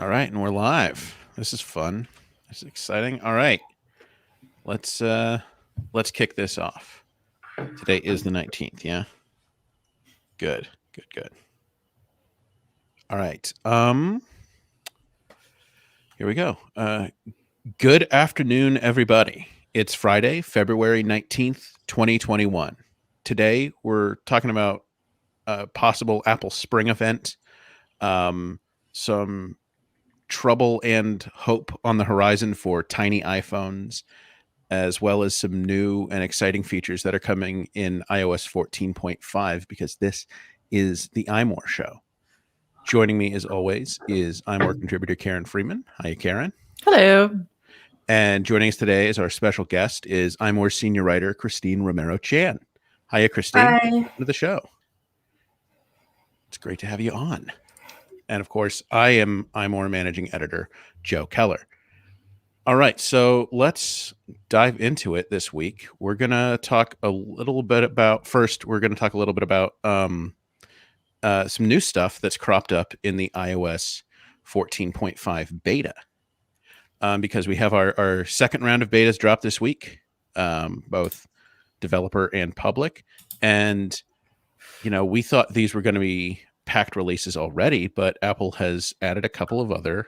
All right, and we're live. This is fun. This is exciting. All right. Let's kick this off. Today is the 19th, yeah? Good. All right. Here we go. Good afternoon, everybody. It's Friday, February 19th, 2021. Today we're talking about a possible Apple Spring event. Some trouble and hope on the horizon for tiny iPhones, as well as some new and exciting features that are coming in iOS 14.5, because this is the iMore show. Joining me, as always, is iMore contributor Karen Freeman. Hi, Karen. Hello. And joining us today as our special guest is iMore senior writer Christine Romero-Chan. Hiya, Christine. Hi. Welcome to the show. It's great to have you on. And of course, I am iMore managing editor Joe Keller. All right, so let's dive into it this week. We're going to talk a little bit about, some new stuff that's cropped up in the iOS 14.5 beta. Because we have our second round of betas dropped this week, both developer and public. And, we thought these were going to be packed releases already, but Apple has added a couple of other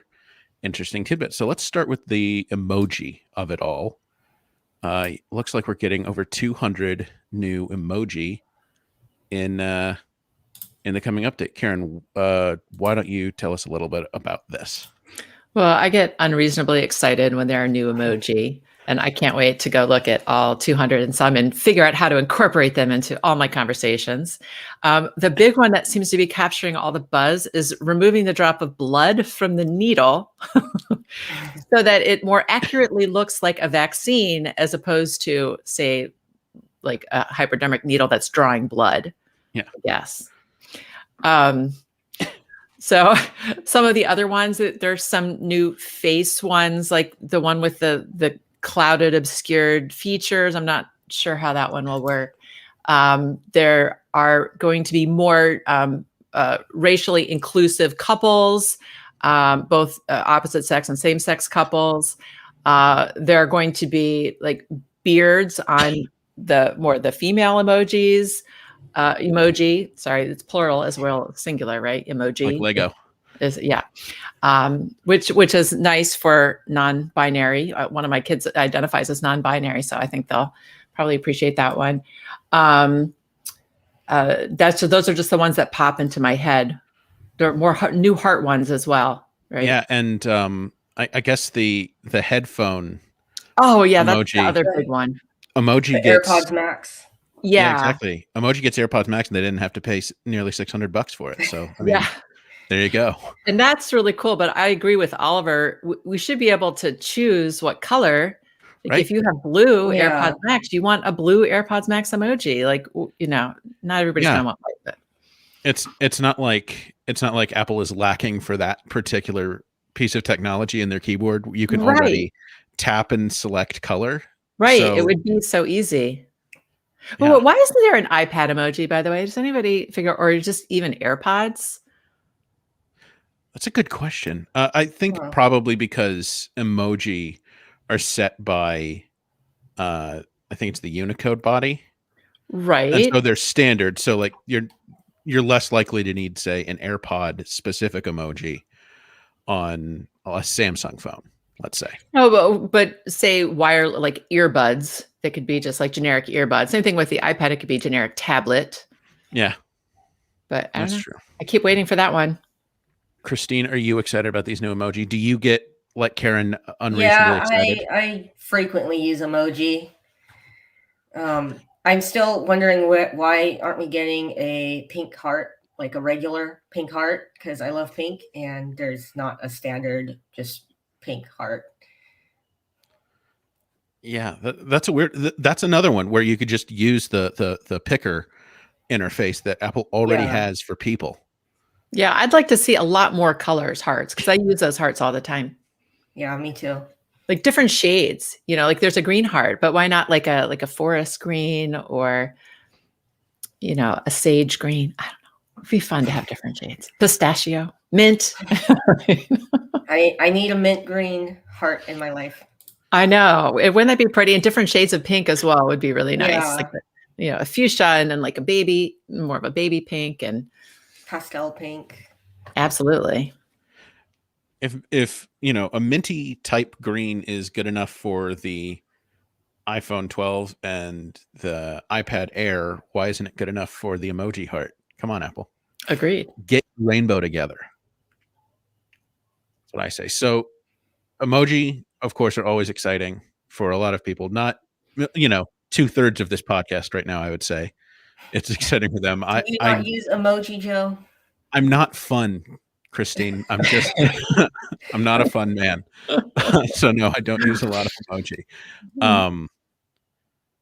interesting tidbits. So let's start with the emoji of it all. Looks like we're getting over 200 new emoji in the coming update. Karen, why don't you tell us a little bit about this? Well, I get unreasonably excited when there are new emoji, and I can't wait to go look at all 200 and some and figure out how to incorporate them into all my conversations. The big one that seems to be capturing all the buzz is removing the drop of blood from the needle so that it more accurately looks like a vaccine as opposed to, say, like a hypodermic needle that's drawing blood. Yeah. Yes. So some of the other ones, there's some new face ones, like the one with the clouded, obscured features. I'm not sure how that one will work. There are going to be more racially inclusive couples, both opposite sex and same sex couples. There are going to be like beards on the female emojis. Emoji, sorry, it's plural as well, singular, right? Emoji. Like Lego. Which is nice for non-binary. One of my kids identifies as non-binary, so I think they'll probably appreciate that one. Those are just the ones that pop into my head. There are more new heart ones as well, right? Yeah, and I guess the headphone. Oh yeah, emoji, that's the other big one. Emoji gets AirPods Max. Yeah, exactly. Emoji gets AirPods Max, and they didn't have to pay nearly $600 for it. So yeah, there you go. And that's really cool. But I agree with Oliver. We should be able to choose what color. Like right. If you have blue AirPods Max, you want a blue AirPods Max emoji. Like not everybody's gonna want white. But it's not like Apple is lacking for that particular piece of technology in their keyboard. You can already tap and select color. Right. So, it would be so easy. Yeah. Well, why isn't there an iPad emoji, by the way? Does anybody figure, or just even AirPods? That's a good question. I think probably because emoji are set by, I think it's the Unicode body. Right. And so they're standard. So like you're less likely to need, say, an AirPod specific emoji on a Samsung phone, let's say. No, but say like earbuds. They could be just like generic earbuds. Same thing with the iPad. It could be generic tablet. Yeah. But I don't know. True. I keep waiting for that one. Christine, are you excited about these new emoji? Do you get, like Karen, unreasonably excited? Yeah, I frequently use emoji. I'm still wondering why aren't we getting a pink heart, like a regular pink heart? Because I love pink, and there's not a standard just pink heart. Yeah, that's another one where you could just use the picker interface that Apple already has for people. Yeah, I'd like to see a lot more colors hearts, because I use those hearts all the time. Yeah, me too. Like different shades, like there's a green heart, but why not like a forest green or a sage green? I don't know. It'd be fun to have different shades. Pistachio. Mint. I need a mint green heart in my life. I know. Wouldn't that be pretty? And different shades of pink as well would be really nice. Yeah. Like, a fuchsia and then like more of a baby pink, and Pastel pink. absolutely. If a minty type green is good enough for the iPhone 12 and the iPad Air, why isn't it good enough for the emoji heart? Come on, Apple. Agreed. Get rainbow together. That's what I say. So emoji, of course, are always exciting for a lot of people. Not, 2/3 of this podcast right now, I would say. It's exciting for them. Do you not use emoji, Joe? I'm not fun, Christine. I'm just, I'm not a fun man. So no, I don't use a lot of emoji.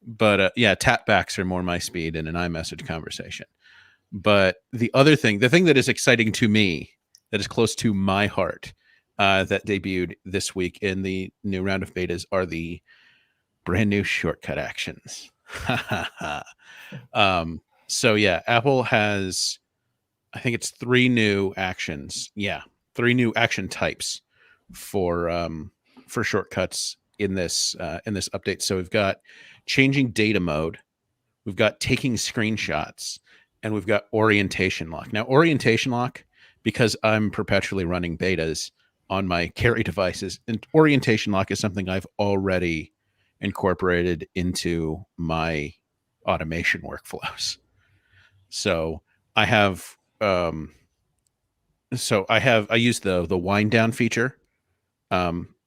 But yeah, tap backs are more my speed in an iMessage conversation. But the thing that is exciting to me, that is close to my heart, that debuted this week in the new round of betas are the brand new shortcut actions. So yeah, Apple has, I think it's 3 new actions. Yeah, 3 new action types for shortcuts in this update. So we've got changing data mode, we've got taking screenshots, and we've got orientation lock. Now, orientation lock, because I'm perpetually running betas on my carry devices, and orientation lock is something I've already incorporated into my automation workflows. So I have I use the wind down feature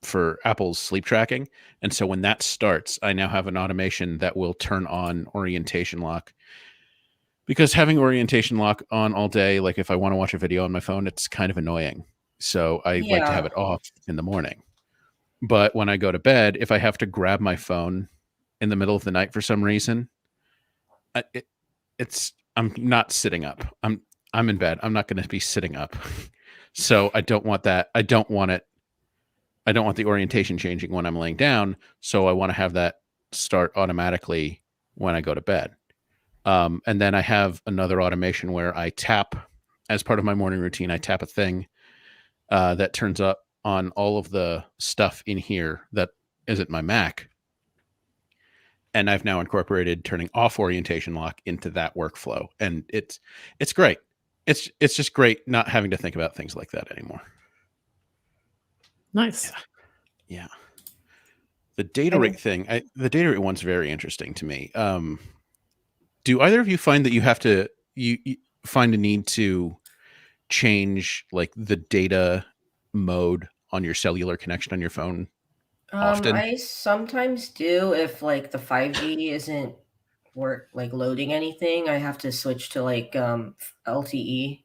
for Apple's sleep tracking. And so when that starts, I now have an automation that will turn on orientation lock, because having orientation lock on all day, like if I want to watch a video on my phone, it's kind of annoying. So I like to have it off in the morning. But when I go to bed, if I have to grab my phone in the middle of the night for some reason, I'm not sitting up. I'm in bed. I'm not going to be sitting up. So I don't want that. I don't want it. I don't want the orientation changing when I'm laying down. So I want to have that start automatically when I go to bed. And then I have another automation where I tap, as part of my morning routine, I tap a thing that turns up on all of the stuff in here that isn't my Mac. And I've now incorporated turning off orientation lock into that workflow. And it's great. It's just great not having to think about things like that anymore. Nice. Yeah. The data rate thing, the data rate one's very interesting to me. Do either of you find that you have to, you find a need to change like the data mode on your cellular connection on your phone often? I sometimes do. If like the 5G isn't loading anything, I have to switch to like LTE,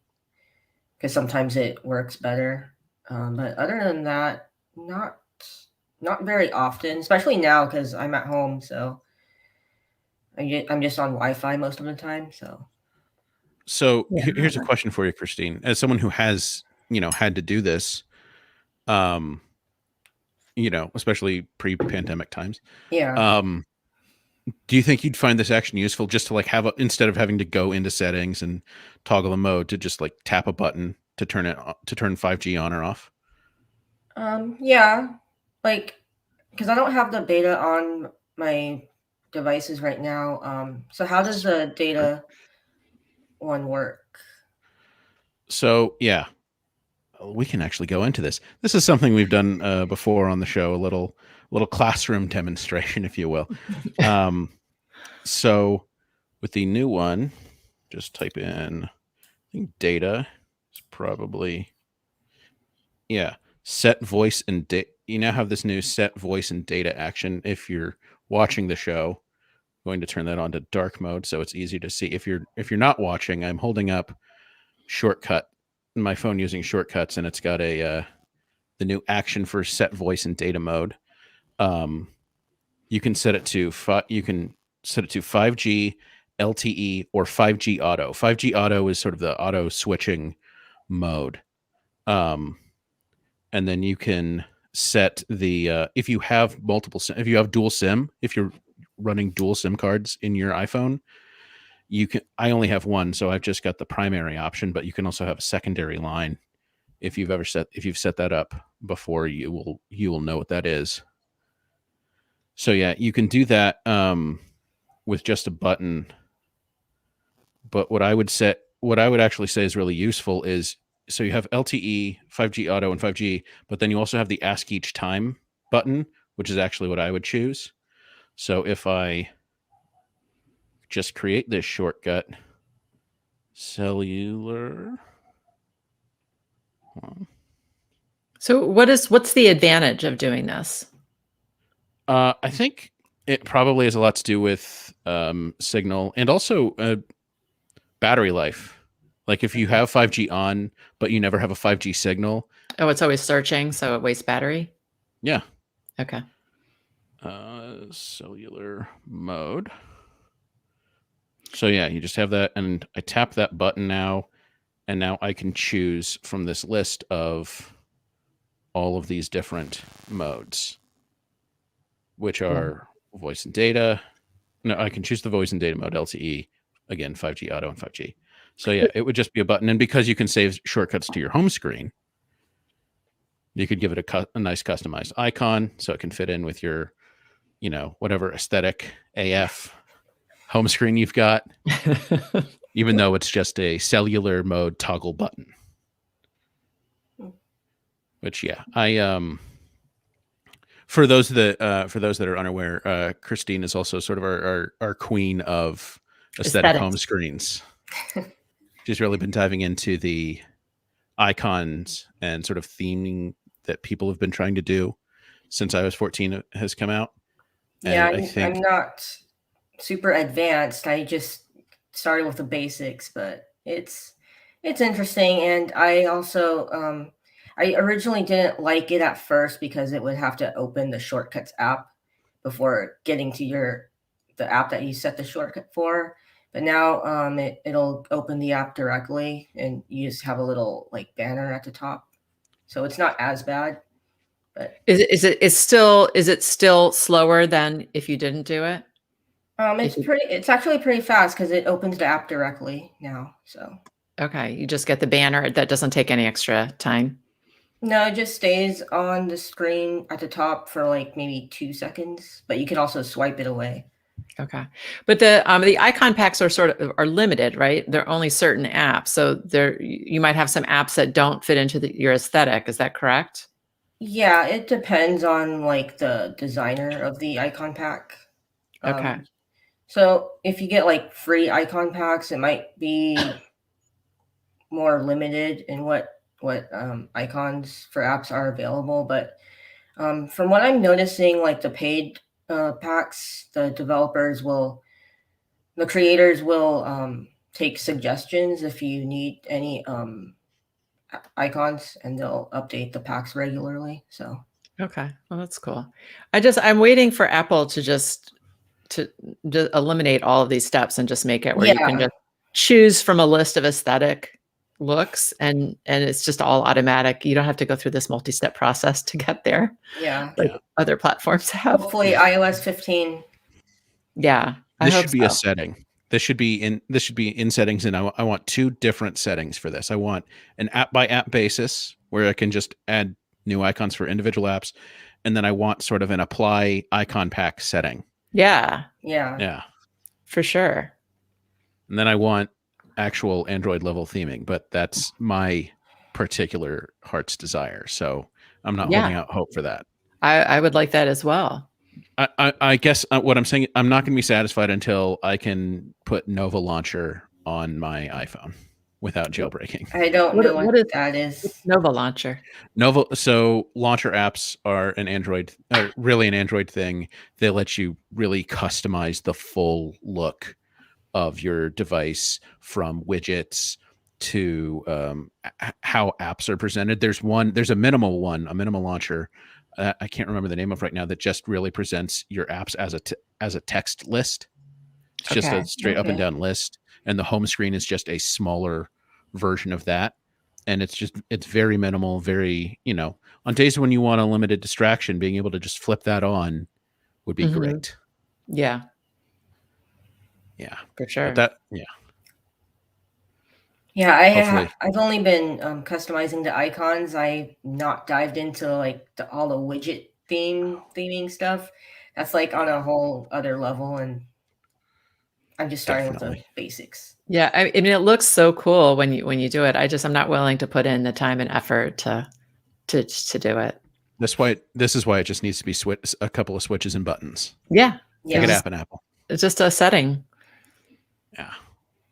because sometimes it works better. But other than that, not very often, especially now because I'm at home, so I'm just on Wi-Fi most of the time. So here's a question for you, Christine. As someone who has, had to do this, especially pre-pandemic times. Yeah. Do you think you'd find this action useful, just to like have instead of having to go into settings and toggle the mode, to just like tap a button to turn 5G on or off? Yeah, like, because I don't have the beta on my devices right now. So how does the data one work? So yeah, we can actually go into this. This is something we've done before on the show, a little classroom demonstration, if you will. So with the new one, just type in, I think data is probably, set voice and data. You now have this new set voice and data action. If you're watching the show, I'm going to turn that on to dark mode so it's easy to see. If you're not watching, I'm holding up shortcut in my phone using shortcuts, and it's got the new action for set voice and data mode. You can set it to 5G, LTE, or 5G auto. 5G auto is sort of the auto switching mode. And then you can set the if you have if you have dual SIM, if you're running dual SIM cards in your iPhone, you can. I only have one, so I've just got the primary option, but you can also have a secondary line If you've set that up before, you will know what that is. So yeah, you can do that with just a button. But what I would actually say is really useful is, so you have LTE, 5G auto, and 5G, but then you also have the ask each time button, which is actually what I would choose. So if I just create this shortcut, cellular. So what's the advantage of doing this? I think it probably has a lot to do with signal and also battery life. Like if you have 5G on, but you never have a 5G signal. Oh, it's always searching, so it wastes battery? Yeah. Okay. Cellular mode. So yeah, you just have that, and I tap that button now, and now I can choose from this list of all of these different modes, which are voice and data. No, I can choose the voice and data mode, LTE, again, 5G auto and 5G. So yeah, it would just be a button. And because you can save shortcuts to your home screen, you could give it a nice customized icon so it can fit in with your, whatever aesthetic AF home screen you've got, even though it's just a cellular mode toggle button. Which yeah, for those that are unaware, Christine is also sort of our queen of aesthetic home screens. She's really been diving into the icons and sort of theming that people have been trying to do since iOS 14 has come out. And yeah, I'm not super advanced. I just started with the basics, but it's interesting. And I also I originally didn't like it at first because it would have to open the shortcuts app before getting to the app that you set the shortcut for. But now it'll open the app directly, and you just have a little like banner at the top, so it's not as bad. But is it still slower than if you didn't do it? It's actually pretty fast because it opens the app directly now. So okay, you just get the banner. That doesn't take any extra time. No, it just stays on the screen at the top for like maybe 2 seconds, but you can also swipe it away. Okay, but the icon packs are limited, right? They're only certain apps, so you might have some apps that don't fit into your aesthetic. Is that correct? Yeah, it depends on like the designer of the icon pack. Okay. So if you get like free icon packs, it might be more limited in what icons for apps are available. But from what I'm noticing, like the paid packs, the creators will take suggestions if you need any icons, and they'll update the packs regularly. So okay, well that's cool. I'm waiting for Apple to eliminate all of these steps and just make it where you can just choose from a list of aesthetic looks, and it's just all automatic. You don't have to go through this multi-step process to get there. Yeah, like other platforms have. Hopefully iOS 15. Yeah, this should be a setting. This should be in settings, and I want 2 different settings for this. I want an app by app basis where I can just add new icons for individual apps, and then I want sort of an apply icon pack setting. Yeah, for sure. And then I want actual Android level theming, but that's my particular heart's desire. So I'm not holding out hope for that. I would like that as well. I guess what I'm saying, I'm not going to be satisfied until I can put Nova Launcher on my iPhone without jailbreaking. I don't know what that is. Nova Launcher. So launcher apps are really an Android thing. They let you really customize the full look of your device, from widgets to how apps are presented. There's a minimal launcher. I can't remember the name of right now, that just really presents your apps as a text list. It's just a straight up and down list, and the home screen is just a smaller version of that. And it's very minimal, very, on days when you want a limited distraction, being able to just flip that on would be great. Yeah. Yeah, for sure. But Yeah, Hopefully. I've only been customizing the icons. I not dived into like all the widget theming stuff. That's like on a whole other level, and I'm just starting with the Definitely. basics. Yeah, I mean, it looks so cool when you do it. I'm not willing to put in the time and effort to do it. This is why it just needs to be a couple of switches and buttons. Yeah, Make it Yeah. happen, Apple. it's just a setting. Yeah.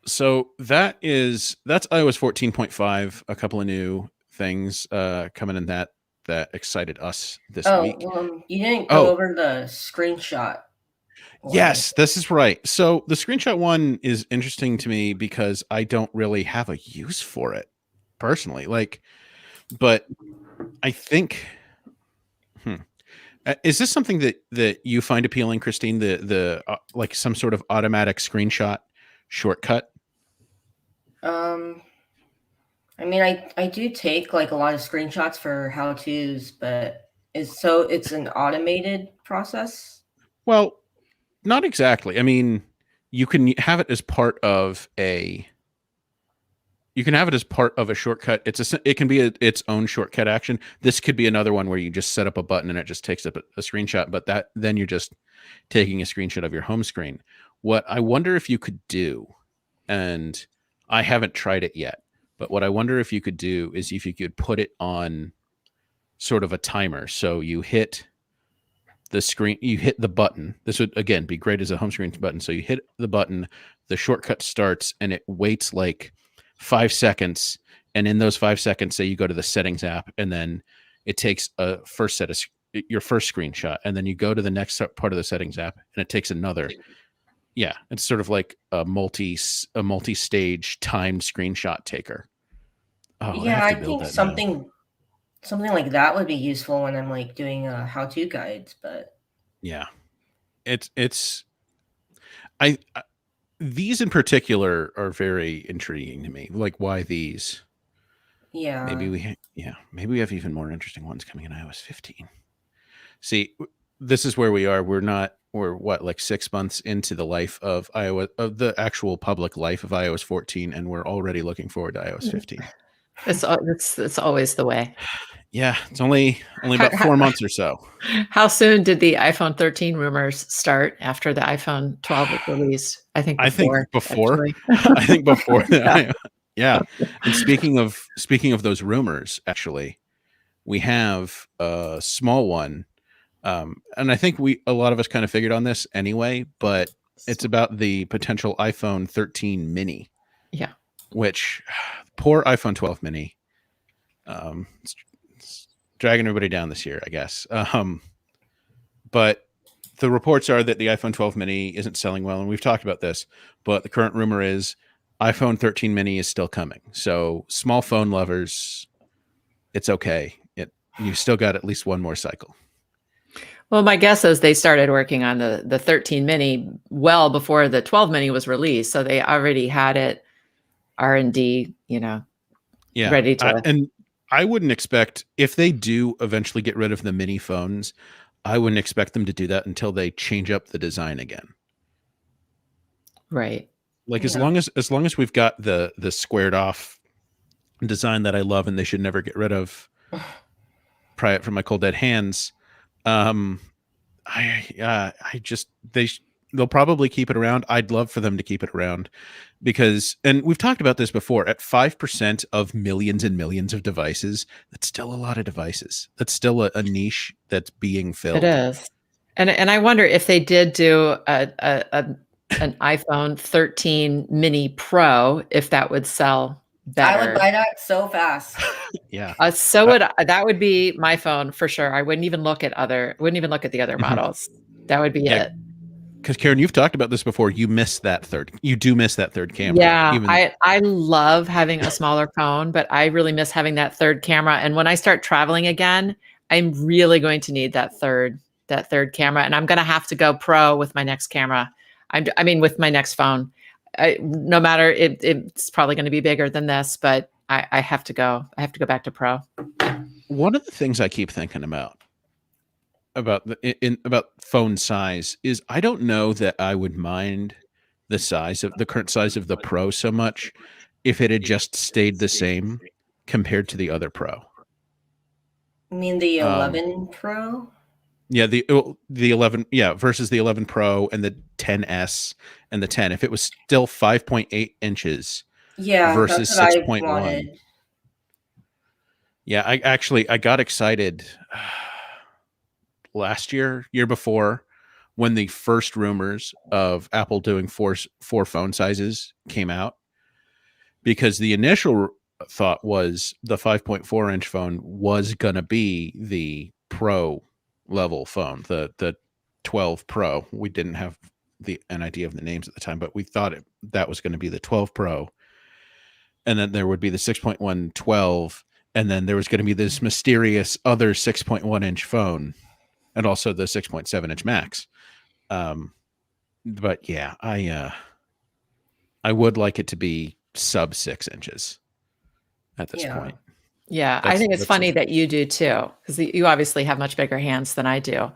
So that's iOS 14.5. A couple of new things coming in that excited us this week. You didn't go over the screenshot one. Yes, this is right. So the screenshot one is interesting to me because I don't really have a use for it personally. But I think, is this something that you find appealing, Christine? The like some sort of automatic screenshot shortcut? I mean, I do take like a lot of screenshots for how-tos, but it's an automated process. Well, not exactly. I mean, you can have it as part of a shortcut. It can be its own shortcut action. This could be another one where you just set up a button and it just takes up a screenshot, but then you're just taking a screenshot of your home screen. What I wonder if you could do, and I haven't tried it yet, but what I wonder if you could do is if you could put it on sort of a timer. So you hit the button. This would again be great as a home screen button. So you hit the button, the shortcut starts, and it waits like 5 seconds. And in those 5 seconds, say you go to the settings app, and then it takes your first screenshot, and then you go to the next part of the settings app, and it takes another. Yeah, it's sort of like a multi-stage timed screenshot taker. Oh, Yeah, I I have to build think that now. something like that would be useful when I'm like doing how-to guides, but Yeah, it's these in particular are very intriguing to me. Like, why these? yeah. Maybe we have even more interesting ones coming in iOS 15. See, this is where we are. We're what, like 6 months into the life of the actual public life of iOS 14, and we're already looking forward to iOS 15. It's always the way. Yeah, it's only about 4 months or so. How soon did the iPhone 13 rumors start after the iPhone 12 was released? I think before. I think before. Yeah. Yeah. And speaking of those rumors, actually, we have a small one. And I think a lot of us kind of figured on this anyway, but it's about the potential iPhone 13 mini. Yeah. Which poor iPhone 12 mini. It's dragging everybody down this year, I guess. But the reports are that the iPhone 12 mini isn't selling well, and we've talked about this, but the current rumor is iPhone 13 mini is still coming. So small phone lovers, it's okay. You still got at least one more cycle. Well, my guess is they started working on the 13 mini well before the 12 mini was released. So they already had it R&D, ready to. And I wouldn't expect, if they do eventually get rid of the mini phones, I wouldn't expect them to do that until they change up the design again. Right. Like, as long as we've got the squared off design that I love and they should never get rid of, pry it from my cold dead hands. They'll probably keep it around. I'd love for them to keep it around because, and we've talked about this before, at 5% of millions and millions of devices, that's still a lot of devices. That's still a niche that's being filled. It is. And I wonder if they did do an iPhone 13 mini Pro, if that would sell better. I would buy that so fast. Yeah. That would be my phone for sure. I wouldn't even look at the other models. That would be it. Because Karen, you've talked about this before. You do miss that third camera. Yeah, I love having a smaller phone, but I really miss having that third camera. And when I start traveling again, I'm really going to need that third camera, and I'm going to have to go pro with my next camera. With my next phone. No matter, it's probably going to be bigger than this, but I have to go. I have to go back to pro. One of the things I keep thinking about phone size is I don't know that I would mind the current size of the Pro so much if it had just stayed the same compared to the other Pro. I mean the 11 Pro? Yeah, the 11, yeah, versus the 11 Pro and the 10S and the 10. If it was still 5.8 inches Yeah, that's versus what I 6.1. wanted. Yeah, I got excited last year before, when the first rumors of Apple doing four phone sizes came out, because the initial thought was the 5.4-inch phone was going to be the Pro level phone, the 12 Pro. We didn't have an idea of the names at the time, but we thought that was going to be the 12 Pro. And then there would be the 6.1 12, and then there was going to be this mysterious other 6.1-inch phone, and also the 6.7-inch Max. But yeah, I would like it to be sub 6 inches at this point. Yeah, I think it's funny that you do too, because you obviously have much bigger hands than I do.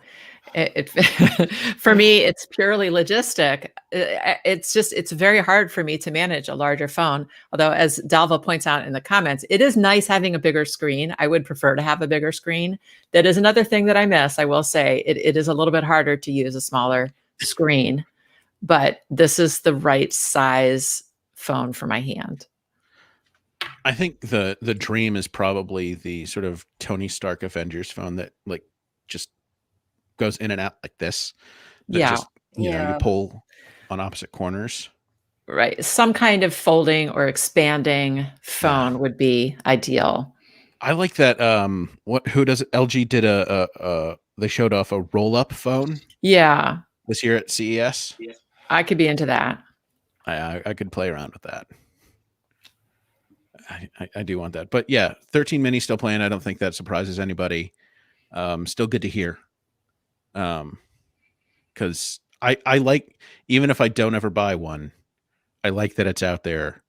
For me, it's purely logistic. It's very hard for me to manage a larger phone. Although, as Dalva points out in the comments, it is nice having a bigger screen. I would prefer to have a bigger screen. That is another thing that I miss. I will say it is a little bit harder to use a smaller screen, but this is the right size phone for my hand. I think the dream is probably the sort of Tony Stark Avengers phone that like just goes in and out like this. Just, you pull on opposite corners. Right. Some kind of folding or expanding phone would be ideal. I like that. Who does it? LG did they showed off a roll-up phone. Yeah. This year at CES. I could be into that. I could play around with that. I do want that. But yeah, 13 mini still playing. I don't think that surprises anybody. Still good to hear. Because I like, even if I don't ever buy one, I like that it's out there,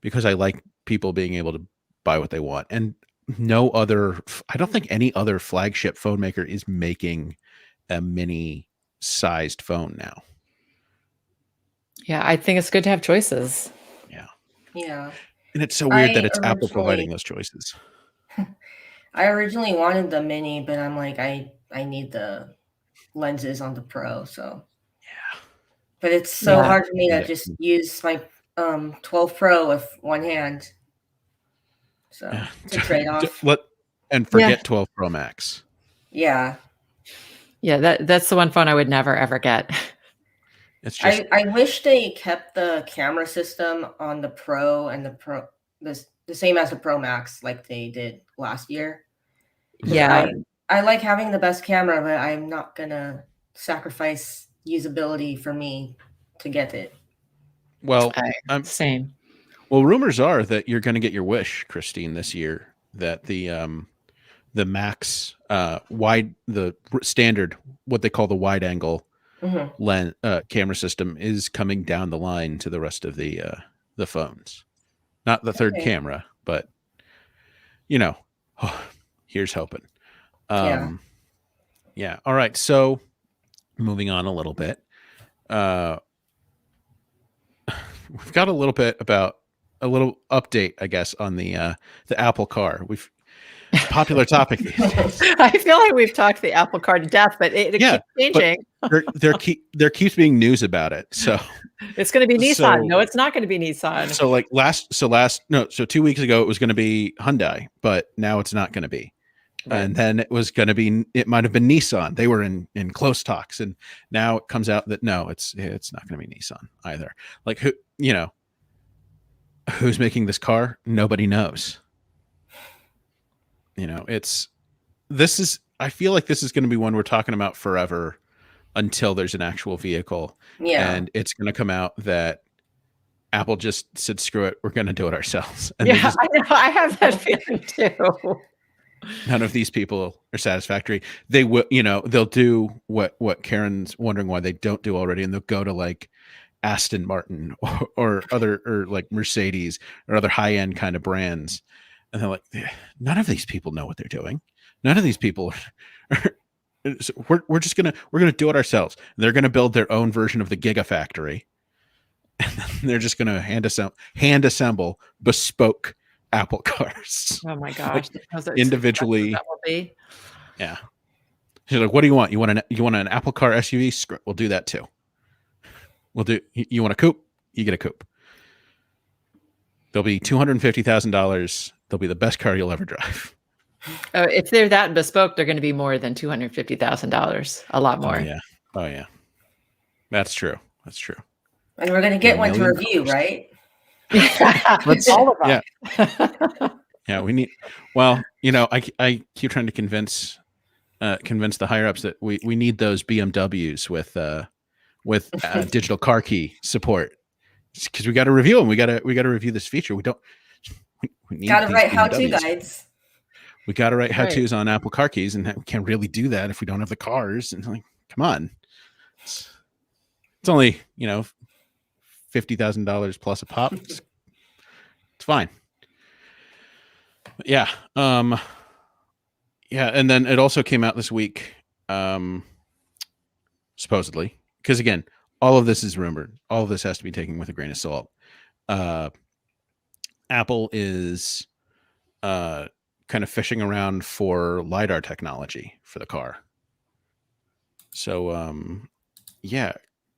because I like people being able to buy what they want. And I don't think any other flagship phone maker is making a mini sized phone now. Yeah, I think it's good to have choices. Yeah. And it's so weird that it's Apple providing those choices. I originally wanted the mini, but I'm like, I need the lenses on the Pro, so. Yeah. But it's so hard for me to just use my 12 Pro with one hand. So it's a trade-off. And forget 12 Pro Max. Yeah. Yeah, that's the one phone I would never ever get. It's just, I wish they kept the camera system on the Pro and the same as the Pro Max like they did last year. Yeah. I like having the best camera, but I'm not gonna sacrifice usability for me to get it. Well, same. Well, rumors are that you're going to get your wish, Christine, this year, that the Max the standard, what they call the wide angle camera system, is coming down the line to the rest of the phones. Not the third camera, but here's hoping. Yeah. All right. So moving on a little bit, we've got a little bit about a little update, I guess, on the Apple Car. Popular topic these days. I feel like we've talked the Apple Car to death, but it keeps changing. There keeps being news about it. So it's going to be Nissan. No, it's not going to be Nissan. So 2 weeks ago it was going to be Hyundai, but now it's not going to be. Right. And then it was going to be, it might have been Nissan. They were in close talks, and now it comes out that no, it's not going to be Nissan either. Like, who's making this car? Nobody knows. I feel like this is going to be one we're talking about forever until there's an actual vehicle. Yeah. And it's going to come out that Apple just said, screw it, we're going to do it ourselves. And I know. I have that feeling too. None of these people are satisfactory. They will, they'll do what Karen's wondering why they don't do already. And they'll go to like Aston Martin or like Mercedes or other high-end kind of brands. And they're like, none of these people know what they're doing. None of these people we're going to do it ourselves. And they're going to build their own version of the Gigafactory. and then they're just going to hand assemble bespoke Apple cars. Oh my gosh. Like, That's individually. what that will be. Yeah. She's like, what do you want? You want an Apple car SUV? We'll do that too. You want a coupe? You get a coupe. They'll be $250,000. They'll be the best car you'll ever drive. Oh, if they're that bespoke, they're going to be more than $250,000. A lot more. Oh yeah. That's true. And we're gonna get one to review, right? Let's all of them. Yeah. Yeah, we need. Well, I keep trying to convince the higher ups that we need those BMWs with digital car key support, because we got to review them. We got to review this feature. We need Gotta write how-to BMWs. guides. We got to write how-tos on Apple car keys, and we can't really do that if we don't have the cars. And like, come on, it's only $50,000 plus a pop. It's fine. But yeah. Yeah, and then it also came out this week, supposedly, because again, all of this is rumored. All of this has to be taken with a grain of salt. Apple is kind of fishing around for LiDAR technology for the car. So, yeah,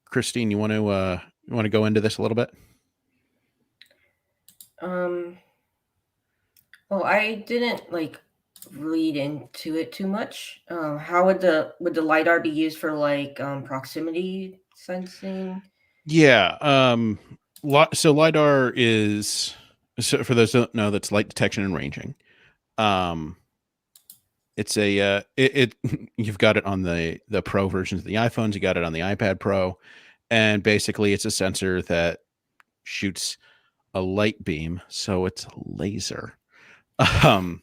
Christine, you want to go into this a little bit? Well, I didn't read into it too much. How would the LiDAR be used for proximity sensing? Yeah. So LiDAR is, so for those who don't know, that's light detection and ranging. It's a you've got it on the Pro versions of the iPhones. You got it on the iPad Pro, and basically it's a sensor that shoots a light beam, so it's a laser, to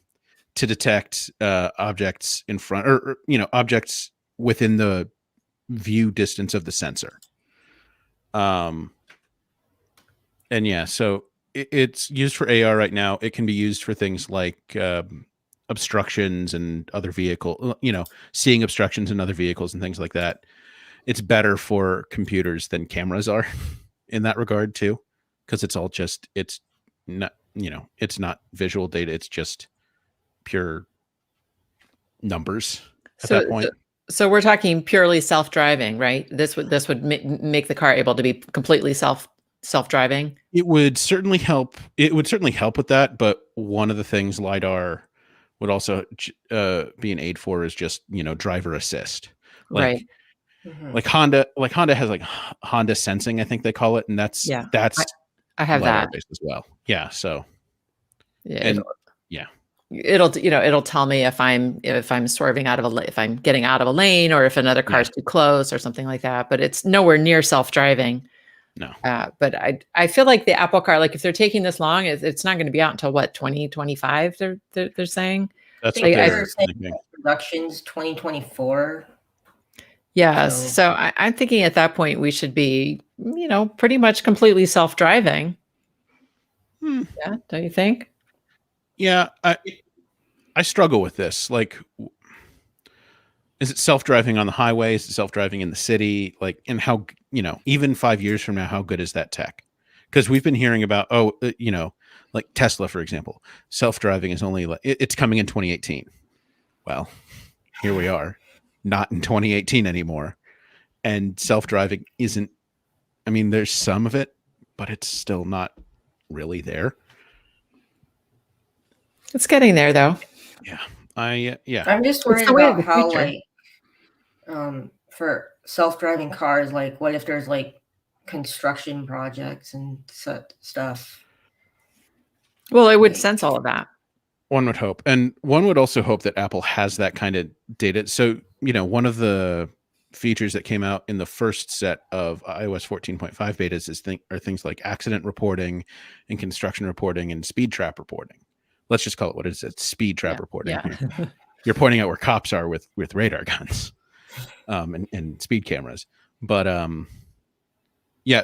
detect objects in front, or objects within the view distance of the sensor. And yeah, so it's used for AR right now. It can be used for things like obstructions and other vehicle, seeing obstructions in other vehicles and things like that. It's better for computers than cameras are in that regard too, because it's not, it's not visual data. It's just pure numbers at that point. So we're talking purely self-driving, right? This would make the car able to be completely self-driving. It would certainly help. It would certainly help with that. But one of the things LiDAR would also be an aid for is just driver assist. Right. Like Honda has Honda sensing, I think they call it, and that's I have LiDAR that based as well. Yeah. So it'll tell me if I'm swerving out of if I'm getting out of a lane, or if another car's too close or something like that. But it's nowhere near self-driving. No. But I feel like the Apple car, if they're taking this long, it's not going to be out until what, 2025? They're saying. That's what they're saying. Production's 2024. Yeah. So I'm thinking at that point we should be, pretty much completely self-driving. Yeah. Don't you think? Yeah. I struggle with this. Is it self-driving on the highway? Is it self-driving in the city? And how, even 5 years from now, how good is that tech? Because we've been hearing about, like Tesla, for example, self-driving is only it's coming in 2018. Well, here we are, not in 2018 anymore. And self-driving isn't, there's some of it, but it's still not really there. It's getting there though. Yeah. I'm just worried about how for self-driving cars, what if there's construction projects and stuff? Well, it would sense all of that. One would hope. And one would also hope that Apple has that kind of data. So, one of the features that came out in the first set of iOS 14.5 betas are things like accident reporting and construction reporting and speed trap reporting. Let's just call it what it is. It's speed trap reporting. Yeah. You're pointing out where cops are with radar guns and speed cameras. But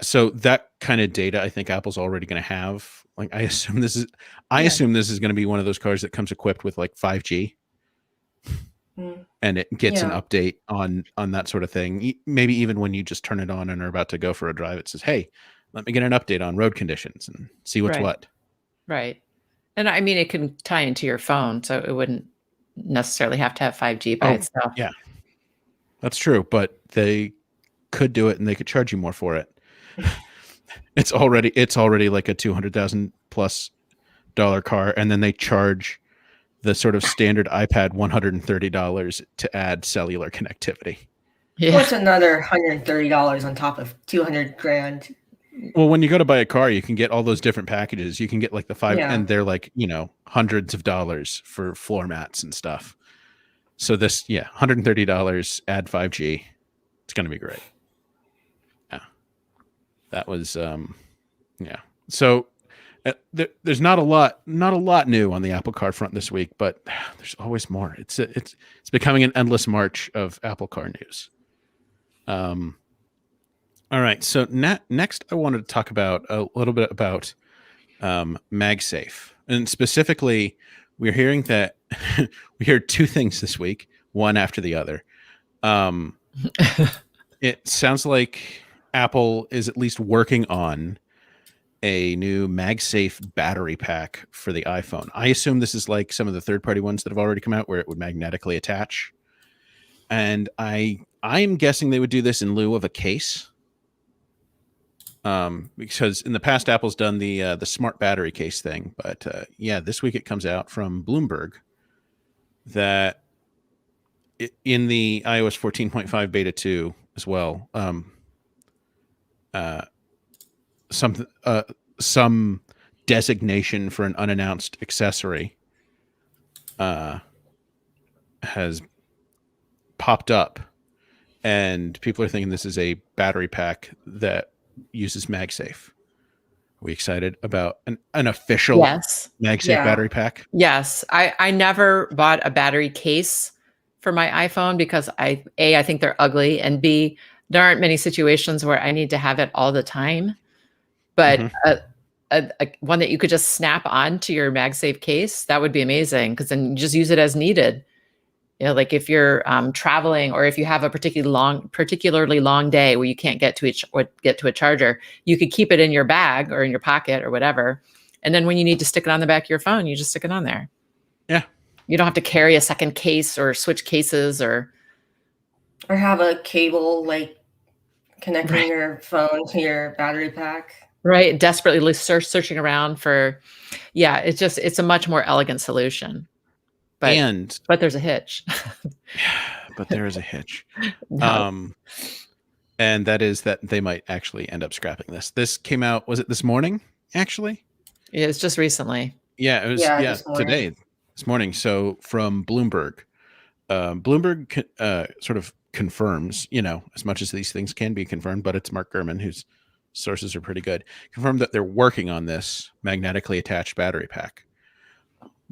so that kind of data I think Apple's already going to have. I assume this is going to be one of those cars that comes equipped with 5G. And it gets an update on that sort of thing. Maybe even when you just turn it on and are about to go for a drive, it says, hey, let me get an update on road conditions and see what's Right. what. Right. And I mean, it can tie into your phone, so it wouldn't necessarily have to have 5G by itself. Yeah, that's true. But they could do it, and they could charge you more for it. It's already like a $200,000+ car, and then they charge the sort of standard iPad $130 to add cellular connectivity. Yeah. What's another $130 on top of 200 grand? Well, when you go to buy a car, you can get all those different packages. You can get like the 5, Yeah. and they're like, hundreds of dollars for floor mats and stuff. So this, $130, add 5G. It's going to be great. Yeah. That was, So there's not a lot new on the Apple Car front this week, but there's always more. It's becoming an endless march of Apple Car news. All right. So next, I wanted to talk about a little bit about Magsafe, and specifically, we're hearing that we heard two things this week, one after the other. It sounds like Apple is at least working on a new Magsafe battery pack for the iPhone. I assume this is like some of the third-party ones that have already come out, where it would magnetically attach. And I'm guessing they would do this in lieu of a case. Because in the past, Apple's done the smart battery case thing, but this week it comes out from Bloomberg that in the iOS 14.5 beta 2 as well, some designation for an unannounced accessory has popped up, and people are thinking this is a battery pack that uses Magsafe. Are we excited about an official Magsafe battery pack? Yes. I never bought a battery case for my iPhone because I think they're ugly, and B, there aren't many situations where I need to have it all the time. But a one that you could just snap onto your Magsafe case, that would be amazing, because then you just use it as needed. Like if you're traveling, or if you have a particularly long day where you can't get to a charger, you could keep it in your bag or in your pocket or whatever. And then when you need to stick it on the back of your phone, you just stick it on there. Yeah. You don't have to carry a second case or switch cases or have a cable like connecting your phone to your battery pack. Right. Desperately searching around for, it's a much more elegant solution. But there's a hitch. But there is a hitch. No. And that is that they might actually end up scrapping this. This came out, was it this morning, actually? Yeah, it's just recently. Yeah, it was today, this morning. So from Bloomberg, Bloomberg sort of confirms, as much as these things can be confirmed, but it's Mark Gurman, whose sources are pretty good, confirmed that they're working on this magnetically attached battery pack.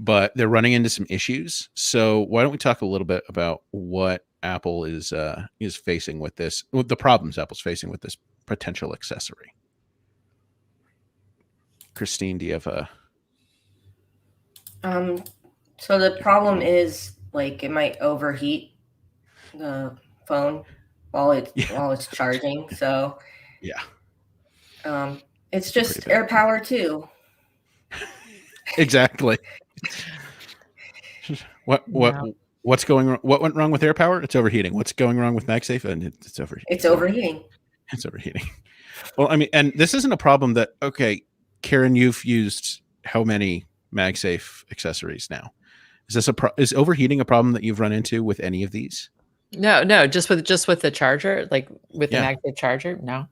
But they're running into some issues. So why don't we talk a little bit about what Apple is facing with this, the problems Apple's facing with this potential accessory. Christine, do you have a? So the problem is like it might overheat the phone while it's charging. So it's just air power too. Exactly. What's going wrong? What went wrong with AirPower? It's overheating. What's going wrong with Magsafe? And it's overheating. It's overheating. It's overheating. Well, I mean, and this isn't a problem that, Karen, you've used how many Magsafe accessories now? Is this is overheating a problem that you've run into with any of these? No, just with the charger, like with the Magsafe charger. No,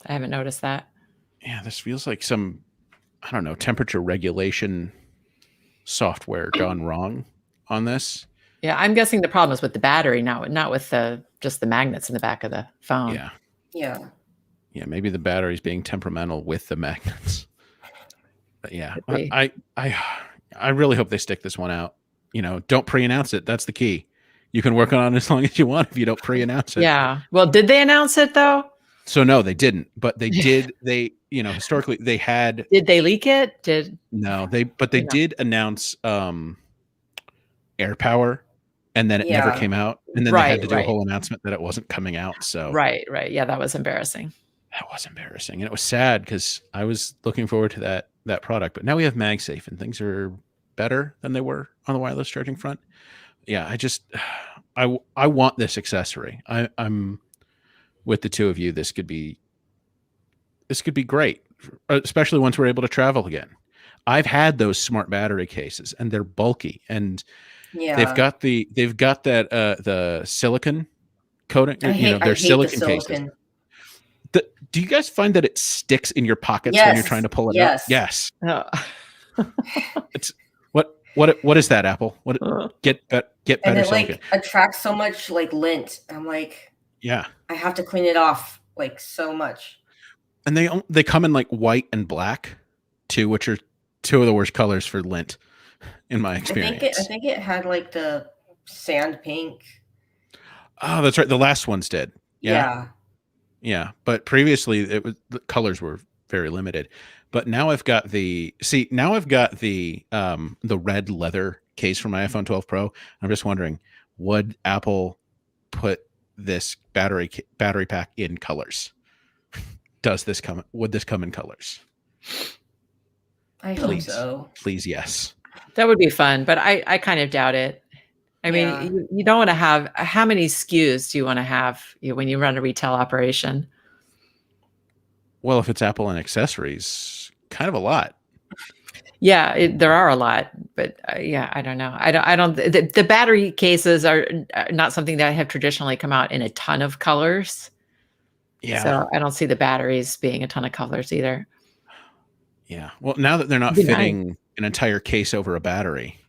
I haven't noticed that. Yeah, this feels like some, I don't know, temperature regulation software gone wrong on this. Yeah, I'm guessing the problem is with the battery, not with just the magnets in the back of the phone. Yeah. Maybe the battery's being temperamental with the magnets. But I really hope they stick this one out. Don't pre-announce it. That's the key. You can work on it as long as you want if you don't pre-announce it. Yeah. Well, did they announce it though? So no, they didn't. But they did. They, historically they had. Did they leak it? They did announce AirPower, and then it never came out, and then they had to do a whole announcement that it wasn't coming out. So right, yeah, that was embarrassing. That was embarrassing, and it was sad because I was looking forward to that product. But now we have MagSafe, and things are better than they were on the wireless charging front. Yeah, I just I want this accessory. I'm with the two of you. This could be great, especially once we're able to travel again. I've had those smart battery cases, and they're bulky, and Yeah. they've got that the silicon coating. I hate they're the silicon cases. silicon. Do you guys find that it sticks in your pockets when you're Yes. trying to pull it Yes. out? Yes. Oh. It's what is that, Apple? What get better And it silicon? like attracts so much like lint. I'm like, Yeah. I have to clean it off like so much. And they come in like white and black too, which are two of the worst colors for lint in my experience. I think it had like the sand pink. Oh, that's right. The last ones did. Yeah. Yeah, but previously the colors were very limited. But now I've got the red leather case for my iPhone 12 Pro. I'm just wondering, would Apple put this battery pack in colors? Would this come in colors? I hope so. Please, yes. That would be fun, but I kind of doubt it. I mean, Yeah. you don't want to have, how many SKUs do you want to have when you run a retail operation? Well, if it's Apple and accessories, kind of a lot. Yeah, there are a lot, but yeah, I don't know. I don't. The battery cases are not something that have traditionally come out in a ton of colors. Yeah. So I don't see the batteries being a ton of colors either. Yeah. Well, now that they're not fitting an entire case over a battery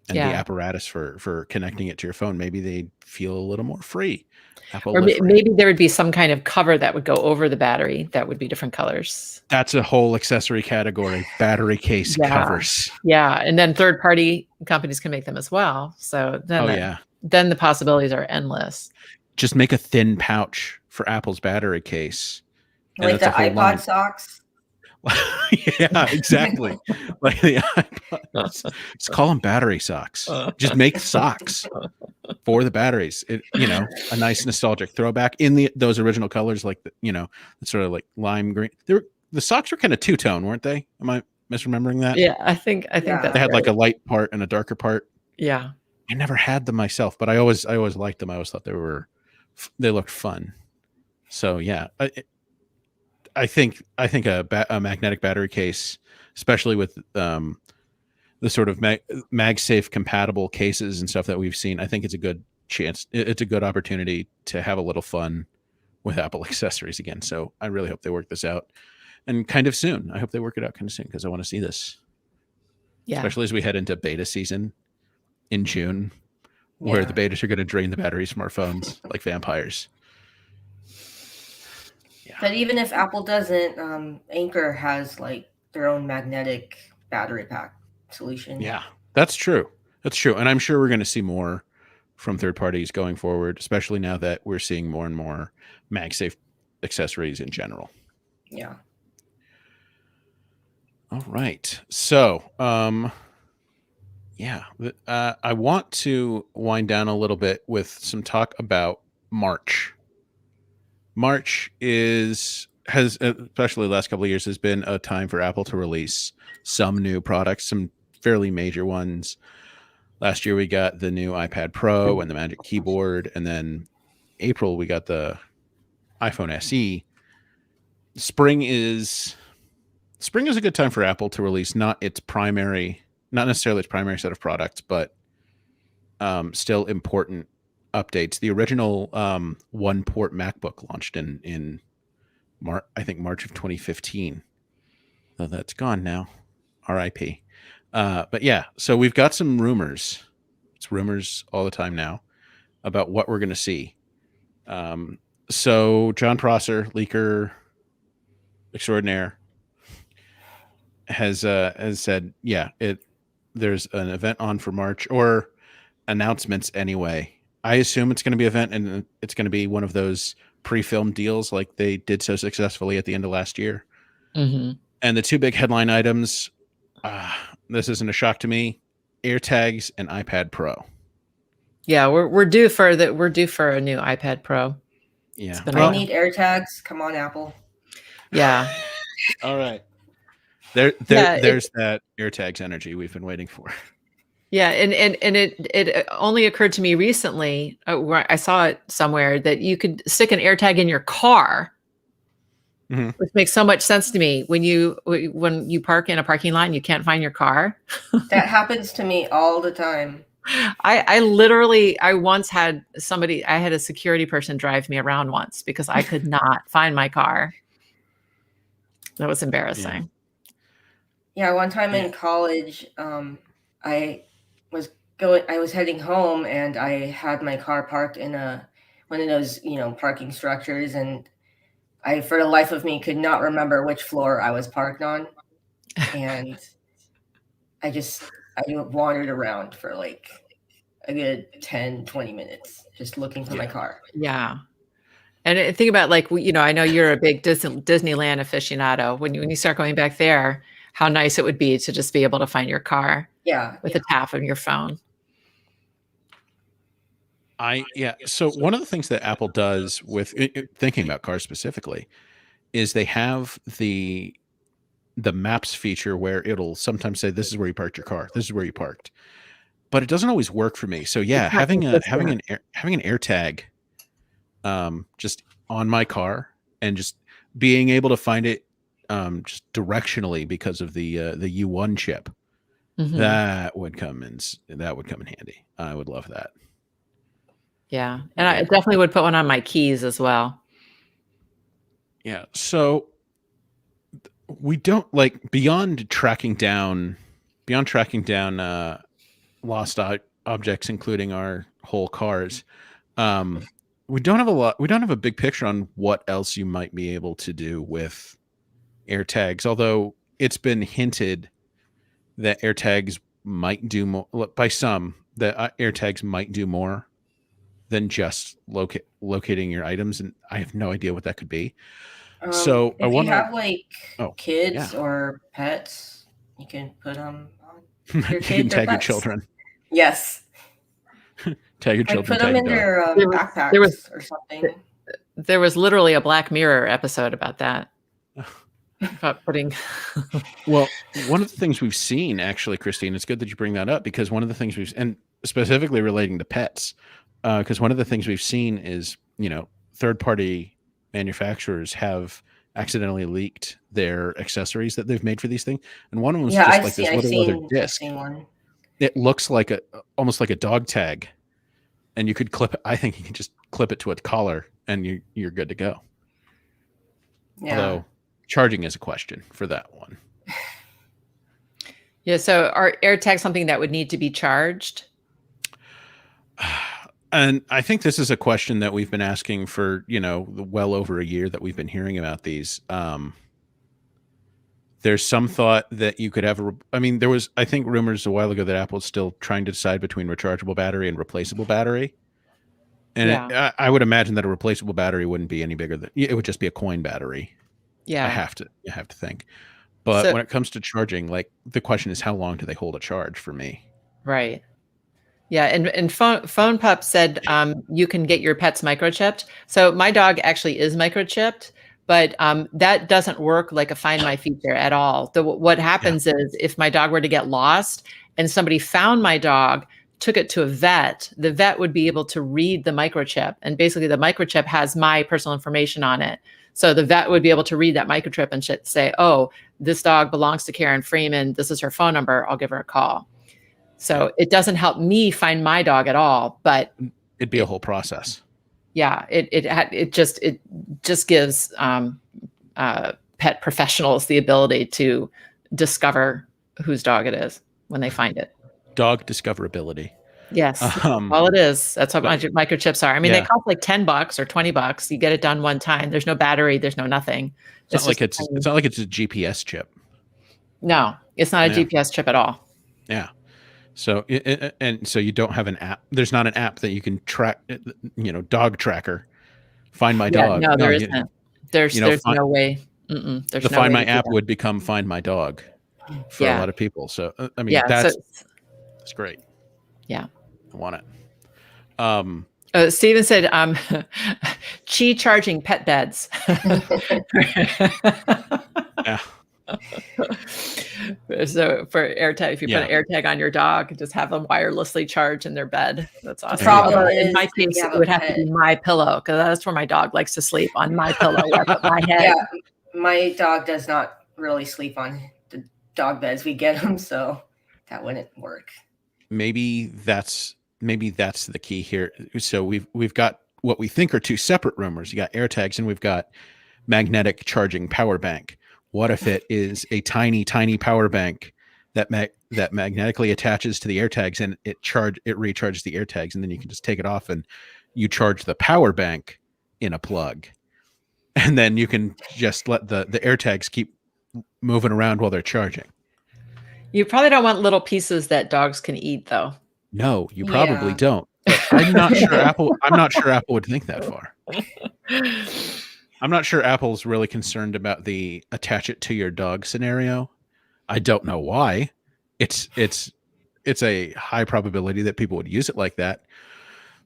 and the apparatus for connecting it to your phone, maybe they feel a little more free. Apple or maybe there would be some kind of cover that would go over the battery that would be different colors. That's a whole accessory category, battery case covers. Yeah, and then third-party companies can make them as well. So then, then the possibilities are endless. Just make a thin pouch for Apple's battery case. Like the iPod socks. Yeah, exactly. Like the iPods. Just call them battery socks. Just make socks for the batteries. A nice nostalgic throwback in those original colors, like the sort of like lime green. The socks were kind of two-tone, weren't they? Am I misremembering that? Yeah, I think that they had like a light part and a darker part. Yeah, I never had them myself, but I always liked them. I always thought they looked fun. So yeah. I think a magnetic battery case, especially with the sort of MagSafe compatible cases and stuff that we've seen, I think it's a good chance. It's a good opportunity to have a little fun with Apple accessories again. So I really hope they work this out, and kind of soon. I hope they work it out kind of soon because I want to see this. Yeah. Especially as we head into beta season in June, where the betas are going to drain the batteries from our phones like vampires. Yeah. But even if Apple doesn't, Anchor has like their own magnetic battery pack solution. Yeah, that's true. That's true. And I'm sure we're going to see more from third parties going forward, especially now that we're seeing more and more MagSafe accessories in general. Yeah. All right. So, I want to wind down a little bit with some talk about March. March has, especially the last couple of years, has been a time for Apple to release some new products, some fairly major ones. Last year we got the new iPad Pro and the Magic Keyboard, and then April we got the iPhone SE. Spring is a good time for Apple to release not necessarily its primary set of products, but still important updates. The original one port MacBook launched in March of 2015. Though that's gone now. RIP. But yeah, so we've got some rumors. It's rumors all the time now about what we're going to see. So John Prosser, leaker extraordinaire, has said, there's an event on for March, or announcements anyway. I assume it's going to be an event, and it's going to be one of those pre-filmed deals like they did so successfully at the end of last year. Mm-hmm. And the two big headline items, this isn't a shock to me, AirTags and iPad Pro. Yeah, we're due for a new iPad Pro. Yeah, I need AirTags. Come on, Apple. Yeah. All right. Yeah, There's that AirTags energy we've been waiting for. Yeah, and it only occurred to me recently, where I saw it somewhere, that you could stick an AirTag in your car, Mhm. which makes so much sense to me. When you park in a parking lot and you can't find your car, That happens to me all the time. I literally, I once had somebody, I had a security person drive me around once because I could not find my car. That was embarrassing. Yeah, one time Yeah. in college, I I was heading home and I had my car parked in one of those, parking structures, and I, for the life of me, could not remember which floor I was parked on, and I wandered around for like a good 10, 20 minutes just looking for my Yeah. car. Yeah. And think about, like, I know you're a big Disneyland aficionado. When you start going back there, how nice it would be to just be able to find your car Yeah, with a tap of your phone. So one of the things that Apple does with thinking about cars specifically is they have the maps feature where it'll sometimes say, this is where you parked your car. This is where you parked. But it doesn't always work for me. So yeah, It's not having consistent. an AirTag just on my car and just being able to find it just directionally because of the U1 chip, Mhm. that would come in handy. I would love that. Yeah. And I definitely would put one on my keys as well. Yeah. So we don't beyond tracking down lost objects, including our whole cars. We don't have a big picture on what else you might be able to do with AirTags, although it's been hinted that AirTags might do more by some, that AirTags might do more than just locating your items. And I have no idea what that could be. So I if you want to, have like oh, kids yeah. or pets, you can put them on your You can kids or tag your pets. children. Yes. Tag your Like children, put them tag in your dog. their There was backpacks or something. there was literally a Black Mirror episode about that. About putting Well, one of the things we've seen, actually, Christine, it's good that you bring that up, because one of the things and specifically relating to pets, because one of the things we've seen is, third-party manufacturers have accidentally leaked their accessories that they've made for these things, and one of them was Yeah, just like this I've little leather seen disc. one. It looks like almost like a dog tag, and you could clip it. I think you can just clip it to a collar, and you're good to go. Yeah. Although charging is a question for that one. Yeah, so are AirTags something that would need to be charged? And I think this is a question that we've been asking for, well over a year that we've been hearing about these. There's some thought that you could have there was, I think, rumors a while ago that Apple's still trying to decide between rechargeable battery and replaceable battery. And Yeah. I would imagine that a replaceable battery wouldn't be any bigger it would just be a coin battery. Yeah. I have to think. But So, when it comes to charging, the question is, how long do they hold a charge for me? right. Yeah, and Phone Pup said you can get your pets microchipped. So my dog actually is microchipped, but that doesn't work like a Find My feature at all. What happens is, if my dog were to get lost and somebody found my dog, took it to a vet, the vet would be able to read the microchip, and basically the microchip has my personal information on it. So the vet would be able to read that microchip and say, "Oh, this dog belongs to Karen Freeman. This is her phone number. I'll give her a call." So it doesn't help me find my dog at all, but it'd be a whole process. Yeah, it just gives pet professionals the ability to discover whose dog it is when they find it. Dog discoverability. Yes, all it is. That's what microchips are. I mean, Yeah. they cost like $10 or $20. You get it done one time. There's no battery. There's no nothing. It's not like it's a GPS chip. No, it's not a GPS chip at all. Yeah. So so you don't have an app. There's not an app that you can track, dog tracker. Find My Dog. No, there isn't. There's no way. There's the no Find way My to do app that. would become Find My Dog for a lot of people. So that's great. Yeah. I want it. Steven said, Qi charging pet beds. Yeah. So for AirTag, if you Yeah. put an AirTag on your dog, just have them wirelessly charge in their bed. That's awesome. problem Although is, in my if you case, have it a would have to pet- be my pillow because that's where my dog likes to sleep, on my pillow, where I put my head. Yeah, my dog does not really sleep on the dog beds we get him, so that wouldn't work. Maybe that's the key here. So we've got what we think are two separate rumors. You got AirTags and we've got magnetic charging power bank. What if it is a tiny power bank that magnetically attaches to the AirTags and it recharges the AirTags, and then you can just take it off and you charge the power bank in a plug, and then you can just let the AirTags keep moving around while they're charging. You probably don't want little pieces that dogs can eat, though. No, you probably Yeah. don't. But I'm not sure Apple would think that far. I'm not sure Apple's really concerned about the attach it to your dog scenario. I don't know why. It's a high probability that people would use it like that.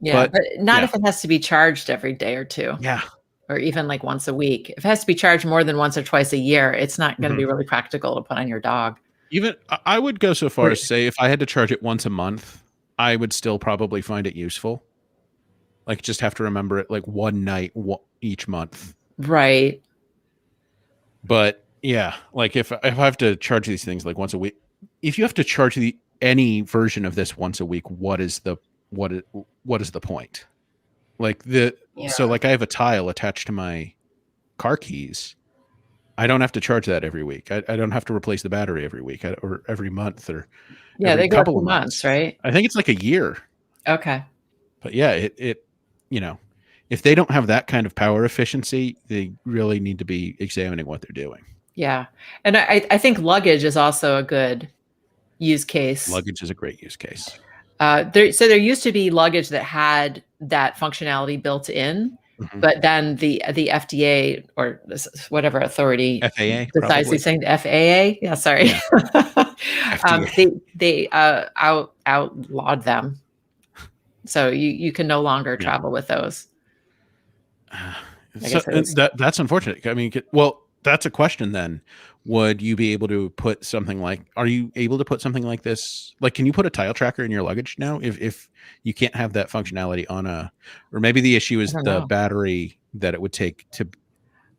Yeah, but not yeah. if it has to be charged every day or two. Yeah. Or even like once a week. If it has to be charged more than once or twice a year, it's not going to be really practical to put on your dog. Even I would go so far as say if I had to charge it once a month, I would still probably find it useful. Like just have to remember it like one night each month. Right. But yeah, like if I have to charge these things like once a week, if you have to charge any version of this once a week, what is the point? Like so like I have a tile attached to my car keys. I don't have to charge that every week. I don't have to replace the battery every week or every month or they go couple for of months, right? I think it's like a year. Okay. But yeah, it if they don't have that kind of power efficiency, they really need to be examining what they're doing. Yeah. And I think luggage is also a good use case. Luggage is a great use case. There used to be luggage that had that functionality built in, but then the FDA or whatever authority FAA decides these things. FAA, yeah, sorry. Yeah. They outlawed them, so you can no longer travel with those. So, that's unfortunate. I mean, well, that's a question then. Would you be able to put something like, are you able to put something like this? Like, can you put a tile tracker in your luggage now? If you can't have that functionality on or maybe the issue is the battery that it would take to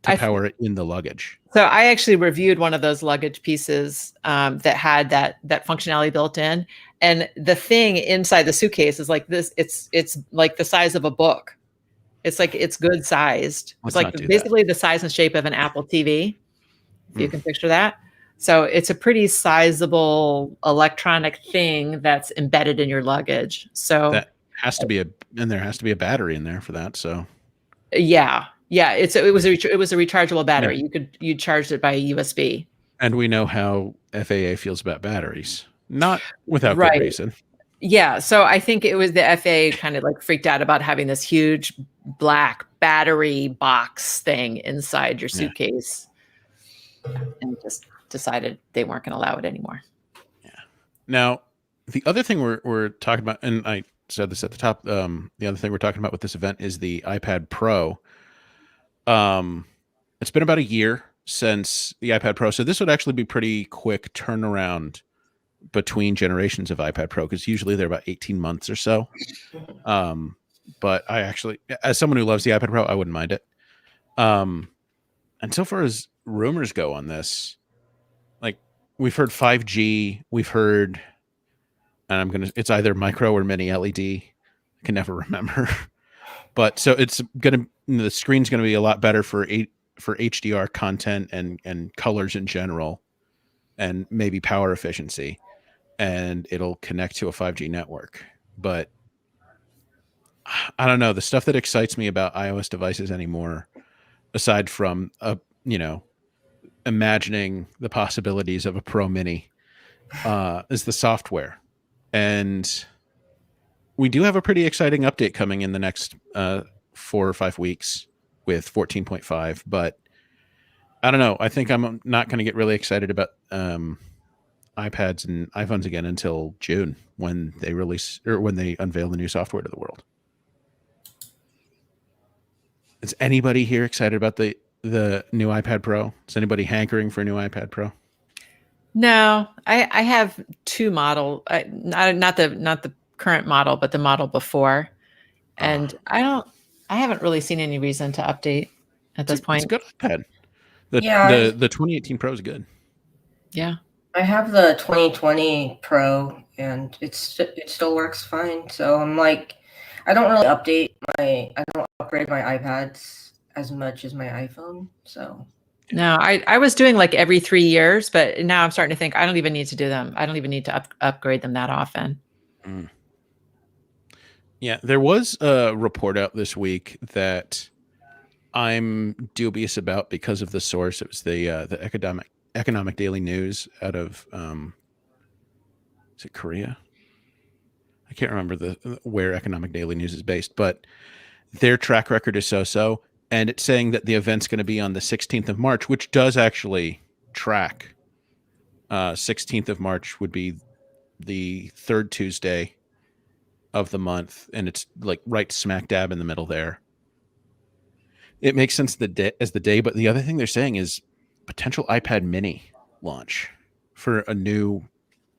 power it in the luggage. So I actually reviewed one of those luggage pieces that had that functionality built in. And the thing inside the suitcase is like this. It's like the size of a book. It's like, it's good sized. It's like basically the size and shape of an Apple TV. If you can picture that. So it's a pretty sizable electronic thing that's embedded in your luggage. So that has to be and there has to be a battery in there for that. So yeah. It was a rechargeable battery. Yeah. You charged it by USB. And we know how FAA feels about batteries, not without good reason. Yeah. So I think it was the FAA kind of like freaked out about having this huge black battery box thing inside your suitcase. And just decided they weren't going to allow it anymore. Yeah. Now, the other thing we're talking about, and I said this at the top, the other thing we're talking about with this event is the iPad Pro. It's been about a year since the iPad Pro, so this would actually be pretty quick turnaround between generations of iPad Pro, because usually they're about 18 months or so. But I actually, as someone who loves the iPad Pro, I wouldn't mind it. And so far as rumors go on this, like we've heard 5G, we've heard, and it's either micro or mini LED. I can never remember. But so the screen's gonna be a lot better for HDR content and colors in general, and maybe power efficiency, and it'll connect to a 5G network. But I don't know, the stuff that excites me about iOS devices anymore, aside from imagining the possibilities of a Pro Mini, is the software. And we do have a pretty exciting update coming in the next 4 or 5 weeks with 14.5, but I don't know. I think I'm not going to get really excited about iPads and iPhones again until June, when they release or when they unveil the new software to the world. Is anybody here excited about the new iPad Pro? Is anybody hankering for a new iPad Pro? No, I have two not the current model, but the model before, and I haven't really seen any reason to update at this It's point. a good iPad. Yeah, The 2018 Pro is good. Yeah. I have the 2020 Pro, and it still works fine. So I'm like, I don't really I don't upgrade my iPads as much as my iPhone. So No, I was doing like every 3 years, but now I'm starting to think I don't even need to do them. I don't even need to upgrade them that often. Mm. Yeah, there was a report out this week that I'm dubious about because of the source. It was the economic daily news out of is it Korea? I can't remember where Economic Daily News is based, but their track record is so, and it's saying that the event's going to be on the 16th of March, which does actually track. 16th of March would be the third Tuesday of the month, and it's like right smack dab in the middle there. It makes sense as the day, but the other thing they're saying is potential iPad mini launch for a new,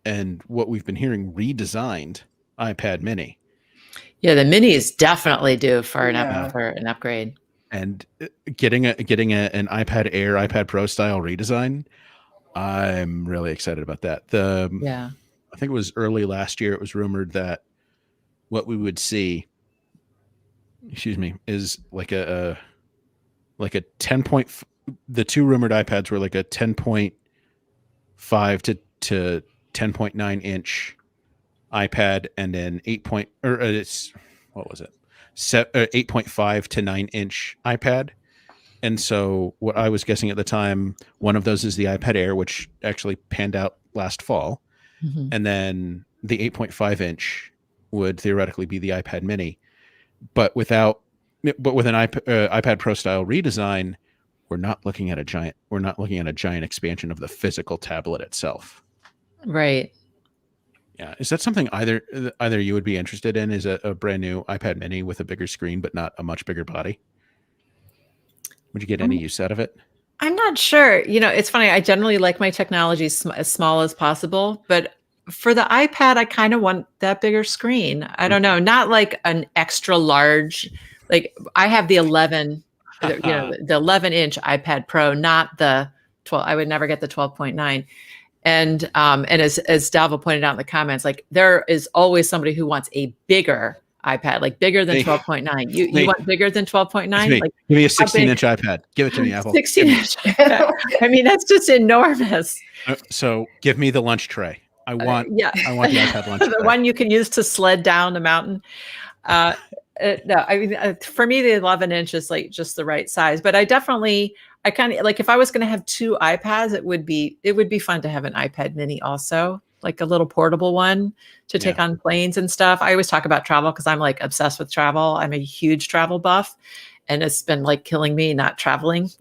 and what we've been hearing, redesigned iPad mini. Yeah, the mini is definitely due for Yeah. an upgrade. And getting an iPad Air, iPad Pro style redesign, I'm really excited about that. Yeah. I think it was early last year, it was rumored that what we would see, is like a 10 point. The two rumored iPads were like a 10.5 to 10.9 inch iPad, and then what was it? 8.5 to 9-inch iPad. And so what I was guessing at the time, one of those is the iPad Air, which actually panned out last fall. Mhm. And then the 8.5 inch would theoretically be the iPad mini. But with an iPad Pro style redesign, we're not looking at a giant expansion of the physical tablet itself. Right. Yeah. Is that something either you would be interested in, is a brand new iPad mini with a bigger screen, but not a much bigger body? Would you get any use out of it? I'm not sure. It's funny. I generally like my technology as small as possible, but for the iPad, I kind of want that bigger screen. I don't know, not like an extra large. Like I have the 11, the 11-inch iPad Pro, not the 12. I would never get the 12.9. And as Dalva pointed out in the comments, like there is always somebody who wants a bigger iPad, like bigger than 12.9. You want bigger than 12.9? Like give me a 16-inch iPad. Give it to me, Apple. 16-inch. I mean, that's just enormous. So give me the lunch tray. I want the iPad lunch The tray. one you can use to sled down the mountain. No, I mean, for me, the 11-inch is like just the right size. But I kind of like, if I was going to have two iPads, it would be fun to have an iPad mini also, like a little portable one to take on planes and stuff. I always talk about travel because I'm like obsessed with travel. I'm a huge travel buff, and it's been like killing me not traveling.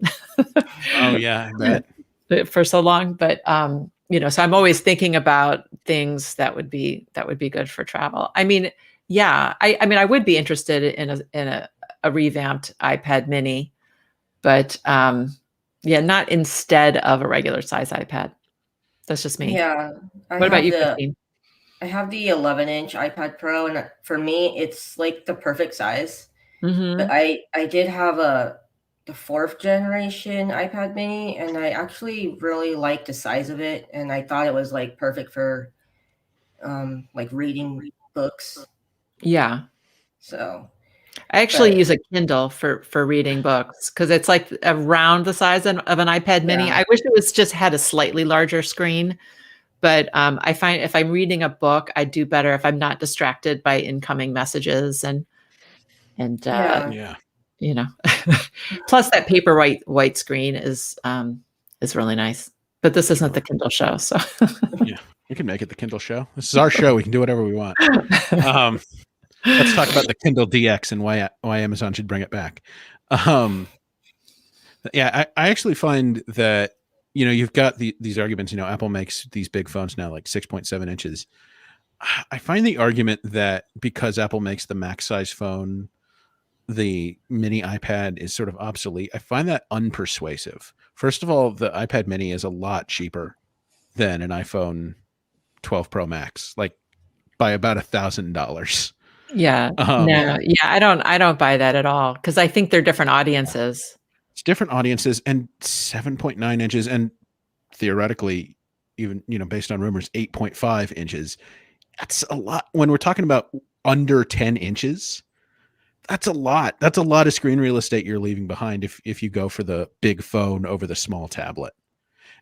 Oh yeah, I bet. For so long. But so I'm always thinking about things that would be good for travel. I mean, yeah, I mean, I would be interested in a revamped iPad mini, but not instead of a regular size iPad. That's just me. Yeah. What about you, Christine? I have the 11-inch iPad Pro, and for me, it's like the perfect size. Mm-hmm. But I did have the fourth generation iPad mini, and I actually really liked the size of it, and I thought it was like perfect for like reading books. Yeah. So I actually use a Kindle for reading books because it's like around the size of an iPad mini. Yeah. I wish it was just had a slightly larger screen, but I find if I'm reading a book, I do better if I'm not distracted by incoming messages and Yeah. Plus that paper white screen is really nice. But this isn't the Kindle show, so Yeah, we can make it the Kindle show. This is our show. We can do whatever we want. Let's talk about the Kindle DX and why Amazon should bring it back. I actually find that you've got these arguments. Apple makes these big phones now, like 6.7 inches. I find the argument that because Apple makes the Max size phone the mini iPad is sort of obsolete, I find that unpersuasive. First of all, the iPad mini is a lot cheaper than an iPhone 12 Pro Max, like by about $1,000. Yeah. Um, No. Yeah. I don't buy that at all because I think they're different audiences. it's different audiences, and 7.9 inches, and theoretically, even based on rumors, 8.5 inches. That's a lot. When we're talking about under 10 inches, that's a lot. That's a lot of screen real estate you're leaving behind if you go for the big phone over the small tablet.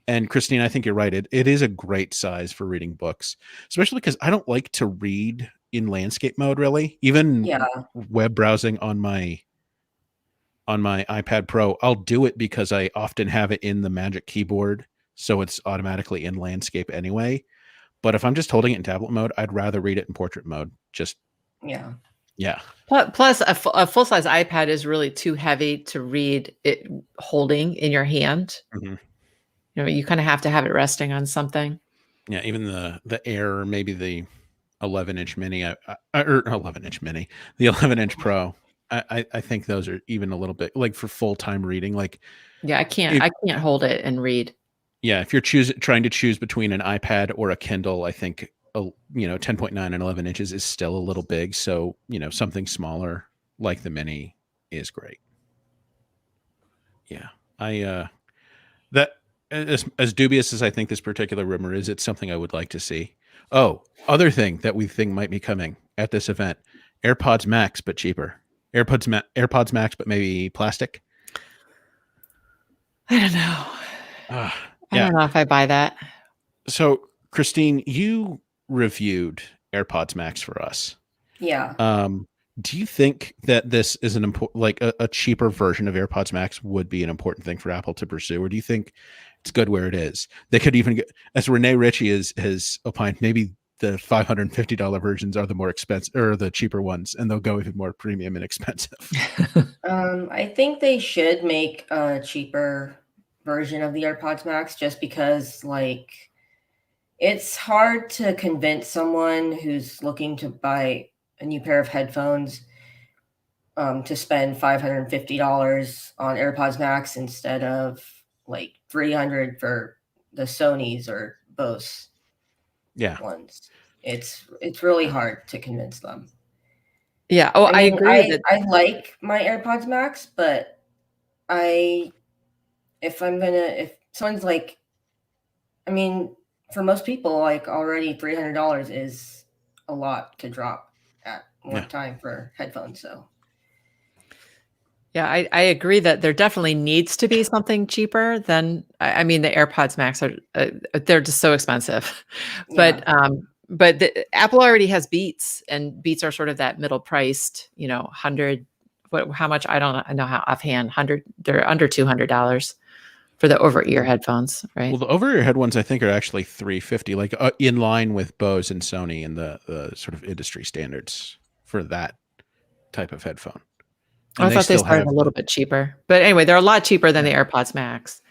And Christine, I think you're right. It is a great size for reading books, especially because I don't like to read in landscape mode, really. Even Yeah. web browsing on my iPad Pro, I'll do it because I often have it in the Magic Keyboard, so it's automatically in landscape anyway. But if I'm just holding it in tablet mode, I'd rather read it in portrait mode. Just Yeah. yeah. Plus, a full size iPad is really too heavy to read it holding in your hand. Mhm. You kind of have to have it resting on something. Yeah, even the Air, or maybe the 11-inch mini, or 11-inch mini, the 11-inch Pro. I think those are even a little bit like for full-time reading. Like, Yeah, I can't hold it and read. yeah, if you're trying to choose between an iPad or a Kindle, I think 10.9 and 11 inches is still a little big. So something smaller like the mini is great. Yeah, that as dubious as I think this particular rumor is, it's something I would like to see. Oh, other thing that we think might be coming at this event: AirPods Max, but cheaper. AirPods Max, but maybe plastic. I don't know. Yeah. I don't know if I buy that. So, Christine, you reviewed AirPods Max for us. Yeah. Do you think that this is an important, like a cheaper version of AirPods Max would be an important thing for Apple to pursue, or do you think it's good where it is? They could even get, as Renee Ritchie has opined, maybe the $550 versions are the more expensive or the cheaper ones, and they'll go even more premium and expensive. I think they should make a cheaper version of the AirPods Max just because, like, it's hard to convince someone who's looking to buy a new pair of headphones to spend $550 on AirPods Max instead of like $300 for the Sony's or Bose ones. It's really hard to convince them. Yeah. Oh, I agree. I like my AirPods Max, but if someone's like, I mean, for most people, like already $300 is a lot to drop at one time for headphones. So. Yeah, I agree that there definitely needs to be something cheaper than, I mean, the AirPods Max are, they're just so expensive. Yeah. But Apple already has Beats, and Beats are sort of that middle priced, 100, how much? I don't know how offhand, 100, they're under $200 for the over-ear headphones, right? Well, the over-ear head ones I think are actually $350, like in line with Bose and Sony and the sort of industry standards for that type of headphone. And I thought they started a little bit cheaper, but anyway, they're a lot cheaper than the AirPods Max.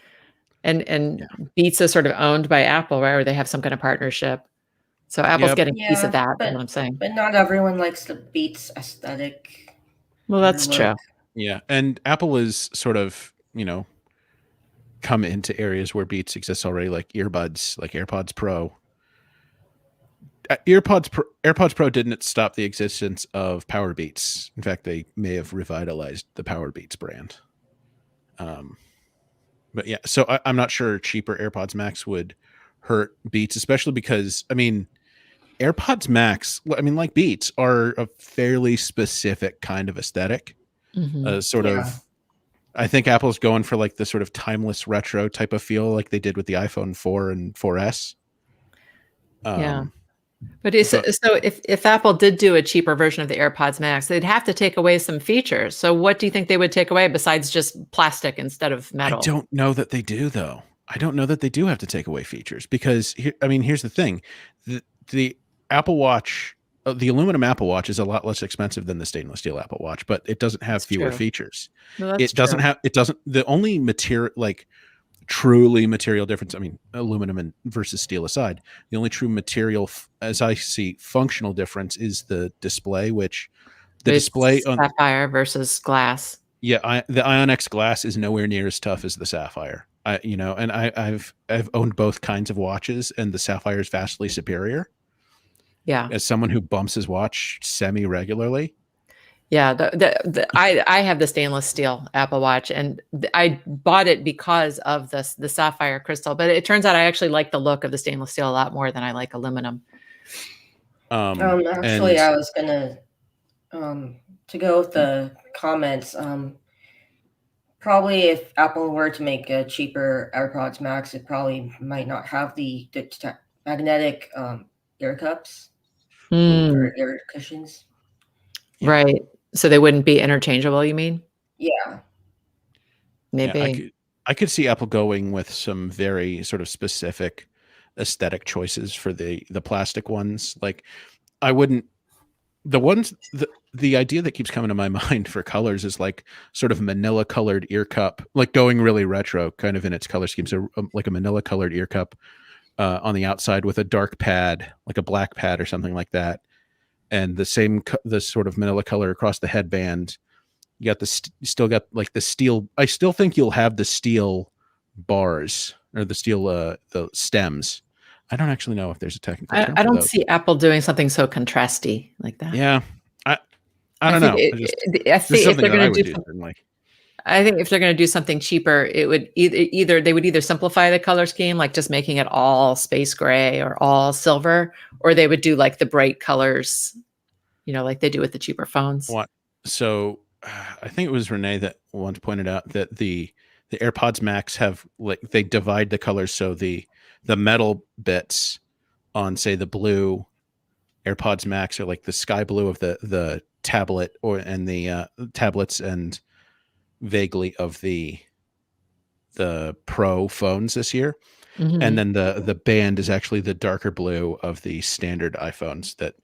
And Beats is sort of owned by Apple, right? Or they have some kind of partnership. So Apple's getting a piece of that, is what I'm saying. But not everyone likes the Beats aesthetic. Well, that's true. Yeah. And Apple is sort of, come into areas where Beats exists already, like earbuds, like AirPods Pro. AirPods Pro didn't stop the existence of Power Beats. In fact, they may have revitalized the Power Beats brand. But yeah, so I'm not sure cheaper AirPods Max would hurt Beats, especially because, I mean, AirPods Max, I mean, like Beats, are a fairly specific kind of aesthetic. Mm-hmm. I think Apple's going for like the sort of timeless retro type of feel, like they did with the iPhone 4 and 4S. But so if Apple did do a cheaper version of the AirPods Max, they'd have to take away some features. So what do you think they would take away besides just plastic instead of metal? I don't know that they do, though. I don't know that they do have to take away features because, here's the thing. The Apple Watch, the aluminum Apple Watch is a lot less expensive than the stainless steel Apple Watch, but it doesn't have fewer features. No, the only material, like truly material difference, I mean, aluminum versus steel aside, the only true material, as I see, functional difference is the display, which The It's display on sapphire versus glass. the Ion X glass is nowhere near as tough as the Sapphire. And I've owned both kinds of watches, and the Sapphire is vastly superior. Yeah. As someone who bumps his watch semi regularly, Yeah, I have the stainless steel Apple Watch, and I bought it because of the sapphire crystal. But it turns out I actually like the look of the stainless steel a lot more than I like aluminum. Actually, and I was gonna to go with the comments. Probably if Apple were to make a cheaper AirPods Max, it probably might not have the magnetic ear cups or ear cushions. Yeah. Right. So they wouldn't be interchangeable, you mean? Yeah. Maybe. I could see Apple going with some very sort of specific aesthetic choices for the plastic ones. Like, I wouldn't the idea that keeps coming to my mind for colors is like sort of manila colored ear cup, like going really retro kind of in its color scheme. So like a manila colored ear cup on the outside with a dark pad, like a black pad or something like that. And the sort of manila color across the headband. You got you still got like the steel. I still think you'll have the steel bars or the steel, the stems. I don't actually know if there's a technical term I for don't those. see Apple doing something so contrasty like that. Yeah. I don't think know. I This is think if something they're that I going to would do do, certainly. I think if they're going to do something cheaper, it would they would either simplify the color scheme, like just making it all space gray or all silver, or they would do like the bright colors, like they do with the cheaper phones. What? So I think it was Renee that once pointed out that the AirPods Max have, like, they divide the colors. So the metal bits on, say, the blue AirPods Max are like the sky blue of the tablet, and the tablets, and vaguely of the Pro phones this year. Mhm. And then the band is actually the darker blue of the standard iPhones that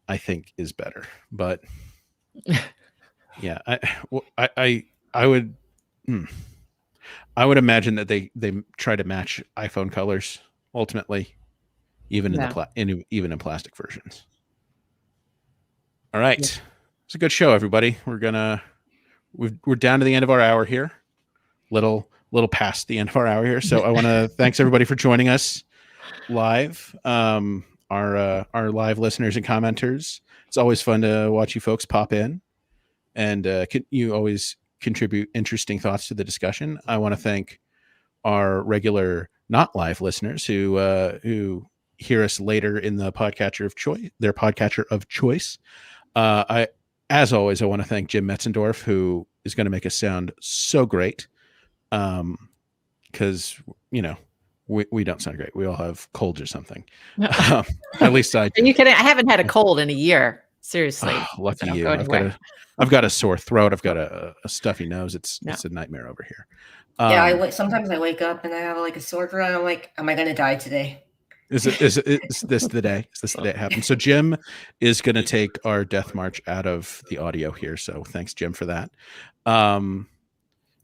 I think is better. But yeah, I would I would imagine that they try to match iPhone colors ultimately, even in Yeah. even in plastic versions. All right, it's a good show, everybody. We're down to the end of our hour here. Little past the end of our hour here. So I want to thanks everybody for joining us live. Our live listeners and commenters. It's always fun to watch you folks pop in, and you always contribute interesting thoughts to the discussion. I want to thank our regular not live listeners who hear us later in the podcatcher of choice, their podcatcher of choice. As always, I want to thank Jim Metzendorf, who is going to make us sound so great. Because we don't sound great. We all have colds or something. At least I do. Are you kidding? I haven't had a cold in a year. Seriously. Lucky you. Go anywhere. I've got a sore throat. I've got a stuffy nose. It's a nightmare over here. Yeah, sometimes I wake up and I have like a sore throat. I'm like, am I going to die today? Is this the day? Is this the day it happens? So Jim is going to take our death march out of the audio here. So thanks, Jim, for that.